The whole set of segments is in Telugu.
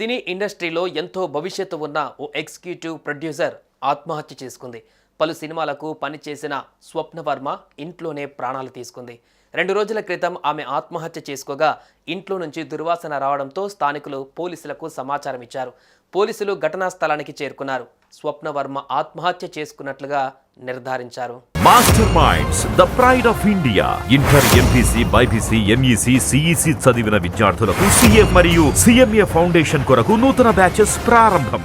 సినీ ఇండస్ట్రీలో ఎంతో భవిష్యత్తు ఉన్న ఓ ఎగ్జిక్యూటివ్ ప్రొడ్యూసర్ ఆత్మహత్య చేసుకుంది. పలు సినిమాలకు పనిచేసిన స్వప్నవర్మ ఇంట్లోనే ప్రాణాలు తీసుకుంది. 2 రోజుల క్రితం ఆమె ఆత్మహత్య చేసుకోగా ఇంట్లో నుంచి దుర్వాసన రావడంతో స్థానికులు పోలీసులకు సమాచారం ఇచ్చారు. పోలీసులు ఘటనా స్థలానికి చేరుకున్నారు. స్వప్నవర్మ ఆత్మహత్య చేసుకున్నట్లుగా నిర్ధారించారు. Master minds the pride of India. Inter, MPC, BiPC, MEC, CEC చదివిన విద్యార్థులకు సిఏ మరియు సిఎంఏ ఫౌండేషన్ కొరకు నూతన బ్యాచెస్ ప్రారంభం.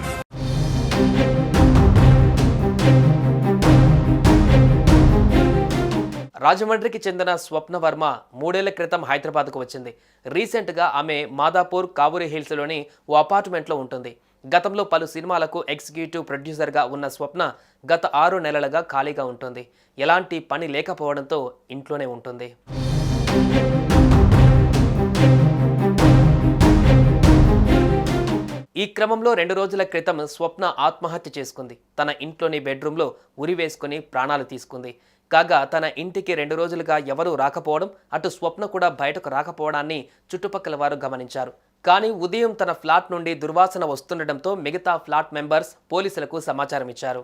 రాజమండ్రికి చెందిన స్వప్నవర్మ 3 ఏళ్ల క్రితం హైదరాబాద్కు వచ్చింది. రీసెంట్గా ఆమె మాదాపూర్ కావూరి హిల్స్లోని ఓ అపార్ట్మెంట్లో ఉంటుంది. గతంలో పలు సినిమాలకు ఎగ్జిక్యూటివ్ ప్రొడ్యూసర్గా ఉన్న స్వప్న గత 6 నెలలుగా ఖాళీగా ఉంటుంది. ఎలాంటి పని లేకపోవడంతో ఇంట్లోనే ఉంటుంది. ఈ క్రమంలో 2 రోజుల క్రితం స్వప్న ఆత్మహత్య చేసుకుంది. తన ఇంట్లోని బెడ్రూమ్లో ఉరి వేసుకుని ప్రాణాలు తీసుకుంది. కాగా తన ఇంటికి 2 రోజులుగా ఎవరూ రాకపోవడం, అటు స్వప్న కూడా బయటకు రాకపోవడాన్ని చుట్టుపక్కల వారు గమనించారు. కానీ ఉదయం తన ఫ్లాట్ నుండి దుర్వాసన వస్తుండటంతో మిగతా ఫ్లాట్ మెంబర్స్ పోలీసులకు సమాచారం ఇచ్చారు.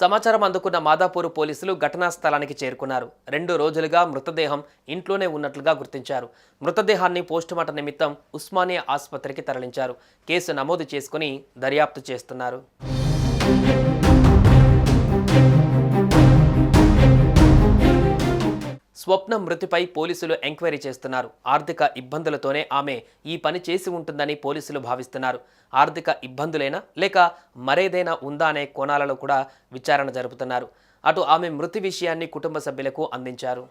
సమాచారం అందుకున్న మాదాపూర్ పోలీసులు ఘటనా స్థలానికి చేరుకున్నారు. 2 రోజులుగా మృతదేహం ఇంట్లోనే ఉన్నట్లుగా గుర్తించారు. మృతదేహాన్ని పోస్టుమార్టం నిమిత్తం ఉస్మానియా ఆసుపత్రికి తరలించారు. కేసు నమోదు చేసుకుని దర్యాప్తు చేస్తున్నారు. స్వప్న మృతిపై పోలీసులు ఎంక్వైరీ చేస్తున్నారు. ఆర్థిక ఇబ్బందులతోనే ఆమె ఈ పని చేసి ఉంటుందని పోలీసులు భావిస్తున్నారు. ఆర్థిక ఇబ్బందులైనా లేక మరేదైనా ఉందా అనే కోణాలలో కూడా విచారణ జరుపుతున్నారు. అటు ఆమె మృతి విషయాన్ని కుటుంబ సభ్యులకు అందించారు.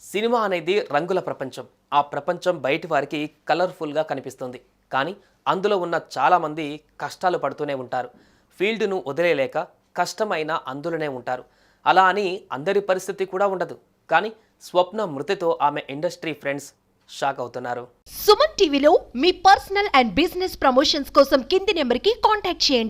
సినిమా అనేది రంగుల ప్రపంచం. ఆ ప్రపంచం బయటి వారికి కలర్ఫుల్గా కనిపిస్తుంది. కానీ అందులో ఉన్న చాలామంది కష్టాలు పడుతూనే ఉంటారు. ఫీల్డ్ను వదిలేలేక కష్టమైన అందులోనే ఉంటారు. అలా అని అందరి పరిస్థితి కూడా ఉండదు. కానీ స్వప్న మృతితో ఆమె ఇండస్ట్రీ ఫ్రెండ్స్ షాక్ అవుతున్నారు. సుమన్ టీవీలో మీ పర్సనల్ అండ్ బిజినెస్ ప్రమోషన్స్ కోసం కింది నెంబర్కి కాంటాక్ట్ చేయండి.